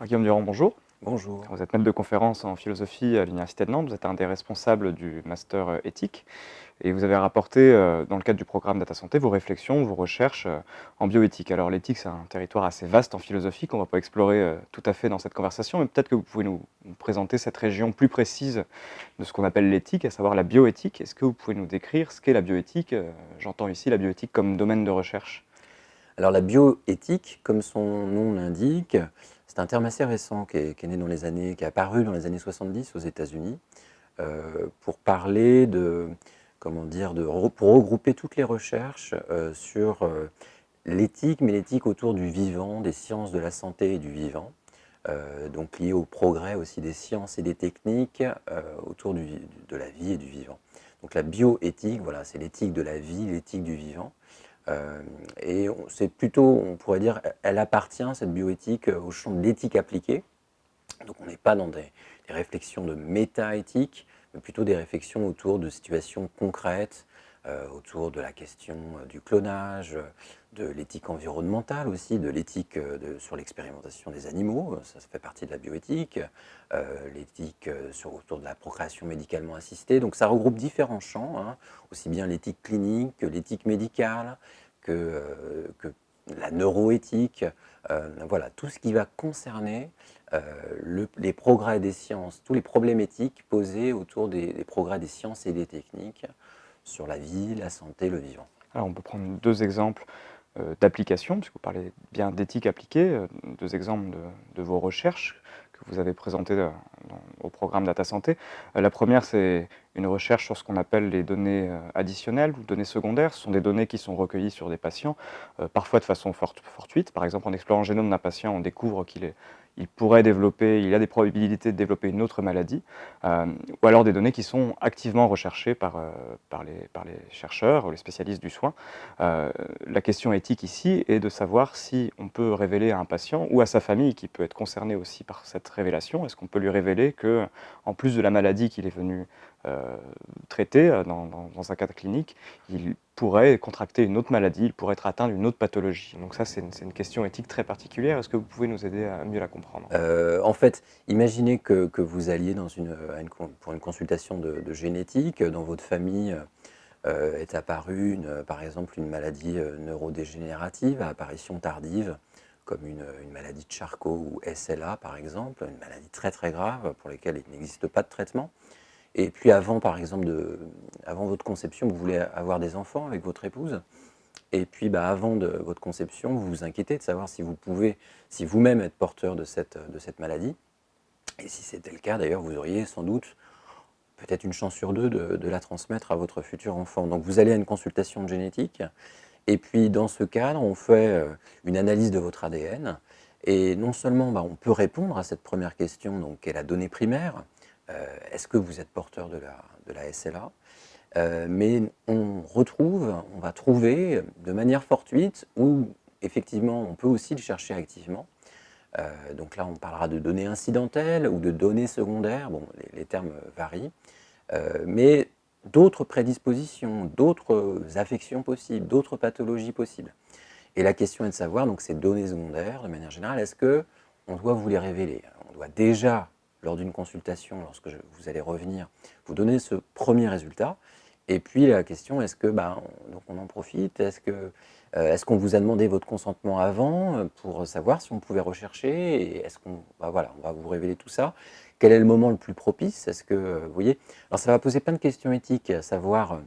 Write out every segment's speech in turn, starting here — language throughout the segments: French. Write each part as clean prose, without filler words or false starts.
Guillaume Durand, bonjour. Bonjour. Vous êtes maître de conférence en philosophie à l'Université de Nantes, vous êtes un des responsables du master éthique et vous avez rapporté dans le cadre du programme Data Santé vos réflexions, vos recherches en bioéthique. Alors l'éthique c'est un territoire assez vaste en philosophie qu'on ne va pas explorer tout à fait dans cette conversation, mais peut-être que vous pouvez nous présenter cette région plus précise de ce qu'on appelle l'éthique, à savoir la bioéthique. Est-ce que vous pouvez nous décrire ce qu'est la bioéthique? J'entends ici la bioéthique comme domaine de recherche. Alors la bioéthique, comme son nom l'indique, c'est un terme assez récent qui est né dans les années, qui est apparu dans les années 70 aux États-Unis, pour parler de, comment dire, pour regrouper toutes les recherches sur l'éthique, mais l'éthique autour du vivant, des sciences de la santé et du vivant, donc liées au progrès aussi des sciences et des techniques autour de la vie et du vivant. Donc la bioéthique, voilà, c'est l'éthique de la vie, l'éthique du vivant. Et c'est plutôt, on pourrait dire, elle appartient, cette bioéthique, au champ de l'éthique appliquée. Donc on n'est pas dans des réflexions de méta-éthique, mais plutôt des réflexions autour de situations concrètes, autour de la question du clonage, de l'éthique environnementale aussi, de l'éthique sur l'expérimentation des animaux, ça fait partie de la bioéthique, l'éthique autour de la procréation médicalement assistée. Donc ça regroupe différents champs, hein, aussi bien l'éthique clinique que l'éthique médicale, que la neuroéthique, voilà, tout ce qui va concerner les progrès des sciences, tous les problématiques éthiques posés autour des progrès des sciences et des techniques sur la vie, la santé, le vivant. Alors on peut prendre deux exemples d'application, puisque vous parlez bien d'éthique appliquée, deux exemples de vos recherches que vous avez présentées au programme Data Santé. La première, c'est une recherche sur ce qu'on appelle les données additionnelles ou données secondaires. Ce sont des données qui sont recueillies sur des patients, parfois de façon fortuite. Par exemple, en explorant le génome d'un patient, on découvre il pourrait développer, il a des probabilités de développer une autre maladie, ou alors des données qui sont activement recherchées par les chercheurs ou les spécialistes du soin. La question éthique ici est de savoir si on peut révéler à un patient ou à sa famille qui peut être concernée aussi par cette révélation, est-ce qu'on peut lui révéler que, en plus de la maladie qu'il est venu traiter dans un cadre clinique, il pourrait contracter une autre maladie, il pourrait être atteint d'une autre pathologie. Donc ça, c'est une question éthique très particulière. Est-ce que vous pouvez nous aider à mieux la comprendre? En fait, imaginez que vous alliez pour une consultation de génétique, dans votre famille est apparue, par exemple, une maladie neurodégénérative à apparition tardive, comme une maladie de Charcot ou SLA, par exemple, une maladie très très grave pour laquelle il n'existe pas de traitement. Et puis avant, par exemple, avant votre conception, vous voulez avoir des enfants avec votre épouse. Et puis avant de votre conception, vous vous inquiétez de savoir si vous pouvez, si vous-même êtes porteur de cette maladie. Et si c'était le cas, d'ailleurs, vous auriez sans doute peut-être une chance sur deux de la transmettre à votre futur enfant. Donc vous allez à une consultation de génétique. Et puis dans ce cadre, on fait une analyse de votre ADN. Et non seulement on peut répondre à cette première question, donc, qui est la donnée primaire, est-ce que vous êtes porteur de la SLA, mais on va trouver de manière fortuite, ou effectivement on peut aussi le chercher activement. Donc là on parlera de données incidentelles ou de données secondaires, bon, les termes varient, mais d'autres prédispositions, d'autres affections possibles, d'autres pathologies possibles. Et la question est de savoir, donc ces données secondaires, de manière générale, est-ce qu'on doit vous les révéler? On doit déjà, lors d'une consultation, lorsque vous allez revenir, vous donner ce premier résultat. Et puis la question, est-ce que donc on en profite? Est-ce qu'on vous a demandé votre consentement avant pour savoir si on pouvait rechercher? Et est-ce qu'on voilà, on va vous révéler tout ça? Quel est le moment le plus propice? Est-ce que vous voyez? Alors ça va poser plein de questions éthiques, à savoir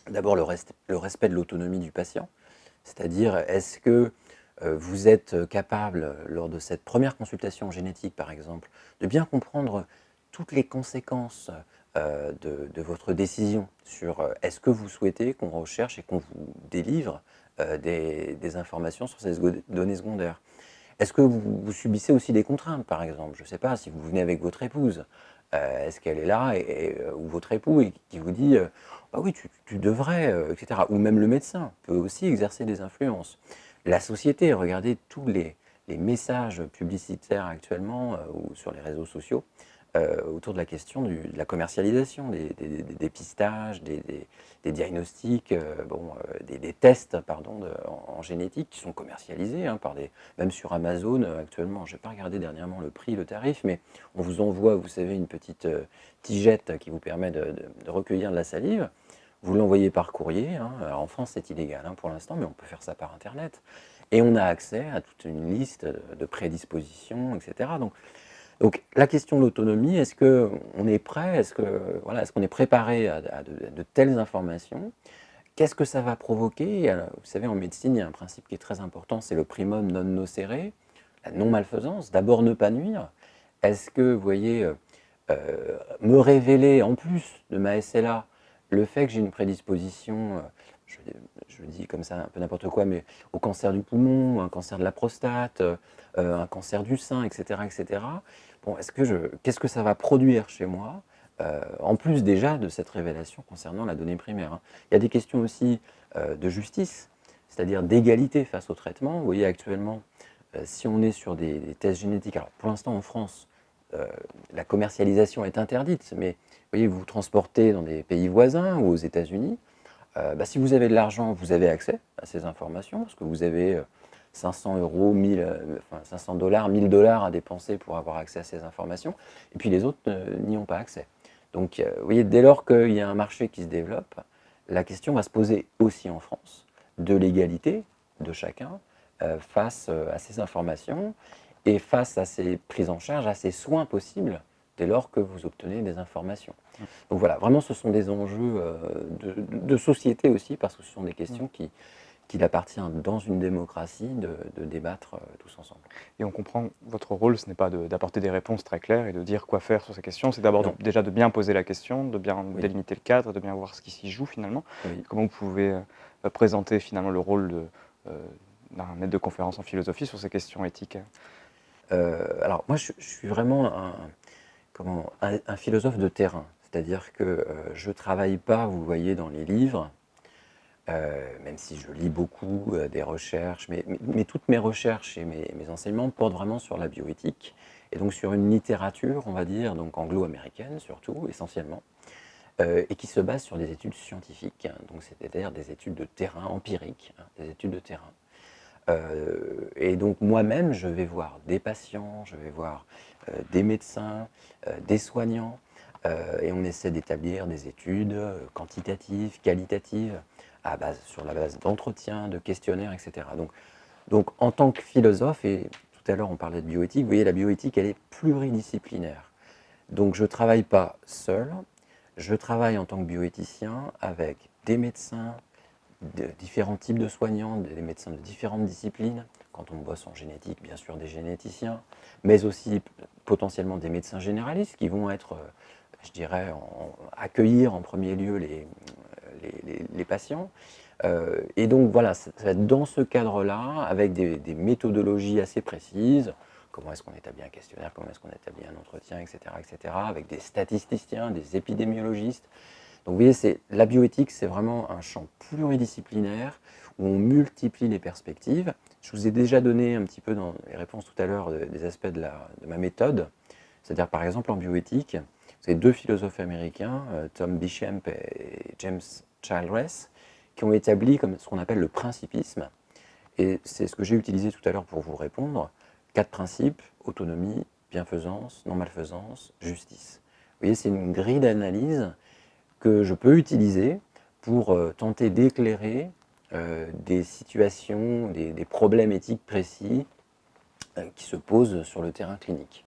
d'abord le respect de l'autonomie du patient. C'est-à-dire, est-ce que vous êtes capable, lors de cette première consultation génétique par exemple, de bien comprendre toutes les conséquences de votre décision sur est-ce que vous souhaitez qu'on recherche et qu'on vous délivre des informations sur ces données secondaires? Est-ce que vous subissez aussi des contraintes, par exemple? Je ne sais pas, si vous venez avec votre épouse, est-ce qu'elle est là, ou votre époux, et qui vous dit bah oui, tu devrais, etc. Ou même le médecin peut aussi exercer des influences. La société, regardez tous les messages publicitaires actuellement ou sur les réseaux sociaux, autour de la question de la commercialisation, des dépistages, des diagnostics, des tests pardon, en génétique qui sont commercialisés même sur Amazon actuellement. Je n'ai pas regardé dernièrement le prix, le tarif, mais on vous envoie, vous savez, une petite tigette qui vous permet de recueillir de la salive. Vous l'envoyez par courrier. Alors, en France, c'est illégal pour l'instant, mais on peut faire ça par Internet. Et on a accès à toute une liste de prédispositions, etc. Donc la question de l'autonomie, est-ce qu'on est prêt, est-ce qu'on est préparé à de telles informations? Qu'est-ce que ça va provoquer? Alors, vous savez, en médecine, il y a un principe qui est très important, c'est le primum non nocere, la non-malfaisance, d'abord ne pas nuire. Est-ce que, vous voyez, me révéler, en plus de ma SLA, le fait que j'ai une prédisposition, je le dis comme ça, un peu n'importe quoi, mais au cancer du poumon, un cancer de la prostate, un cancer du sein, etc., etc. Bon, qu'est-ce que ça va produire chez moi, en plus déjà de cette révélation concernant la donnée primaire? Il y a des questions aussi de justice, c'est-à-dire d'égalité face au traitement. Vous voyez actuellement, si on est sur des tests génétiques, alors pour l'instant en France, la commercialisation est interdite, mais vous voyez, vous vous transportez dans des pays voisins ou aux États-Unis, si vous avez de l'argent, vous avez accès à ces informations, parce que vous avez 500 euros, 500 dollars, 1000 dollars à dépenser pour avoir accès à ces informations, et puis les autres n'y ont pas accès. Donc, vous voyez, dès lors qu'il y a un marché qui se développe, la question va se poser aussi en France de l'égalité de chacun face à ces informations et face à ces prises en charge, à ces soins possibles dès lors que vous obtenez des informations. Donc voilà, vraiment ce sont des enjeux de société aussi, parce que ce sont des questions qu'il appartient dans une démocratie de débattre tous ensemble. Et on comprend, votre rôle, ce n'est pas d'apporter des réponses très claires et de dire quoi faire sur ces questions, c'est d'abord déjà de bien poser la question, de bien délimiter le cadre, de bien voir ce qui s'y joue finalement. Oui. Comment vous pouvez présenter finalement le rôle d'un maître de conférence en philosophie sur ces questions éthiques? Alors moi je suis vraiment un philosophe de terrain, c'est-à-dire que je ne travaille pas, vous voyez, dans les livres, même si je lis beaucoup des recherches, mais toutes mes recherches et mes enseignements portent vraiment sur la bioéthique, et donc sur une littérature, on va dire, donc anglo-américaine surtout, essentiellement, et qui se base sur des études scientifiques, donc c'est-à-dire des études de terrain empiriques, des études de terrain. Et donc moi-même, je vais voir des patients, je vais voir des médecins, des soignants, et on essaie d'établir des études quantitatives, qualitatives, sur la base d'entretiens, de questionnaires, etc. Donc en tant que philosophe, et tout à l'heure on parlait de bioéthique, vous voyez, la bioéthique, elle est pluridisciplinaire. Donc je ne travaille pas seul, je travaille en tant que bioéthicien avec des médecins, de différents types de soignants, des médecins de différentes disciplines. Quand on bosse en génétique, bien sûr des généticiens, mais aussi potentiellement des médecins généralistes qui vont être, je dirais, accueillir en premier lieu les patients. Et donc voilà, ça va être dans ce cadre-là, avec des méthodologies assez précises. Comment est-ce qu'on établit un questionnaire, comment est-ce qu'on établit un entretien, etc., etc., avec des statisticiens, des épidémiologistes. Donc vous voyez, la bioéthique, c'est vraiment un champ pluridisciplinaire où on multiplie les perspectives. Je vous ai déjà donné un petit peu dans les réponses tout à l'heure des aspects de ma méthode. C'est-à-dire, par exemple, en bioéthique, vous avez deux philosophes américains, Tom Bichamp et James Childress, qui ont établi ce qu'on appelle le principisme. Et c'est ce que j'ai utilisé tout à l'heure pour vous répondre. 4 principes: autonomie, bienfaisance, non-malfaisance, justice. Vous voyez, c'est une grille d'analyse que je peux utiliser pour tenter d'éclairer des situations, des problèmes éthiques précis qui se posent sur le terrain clinique.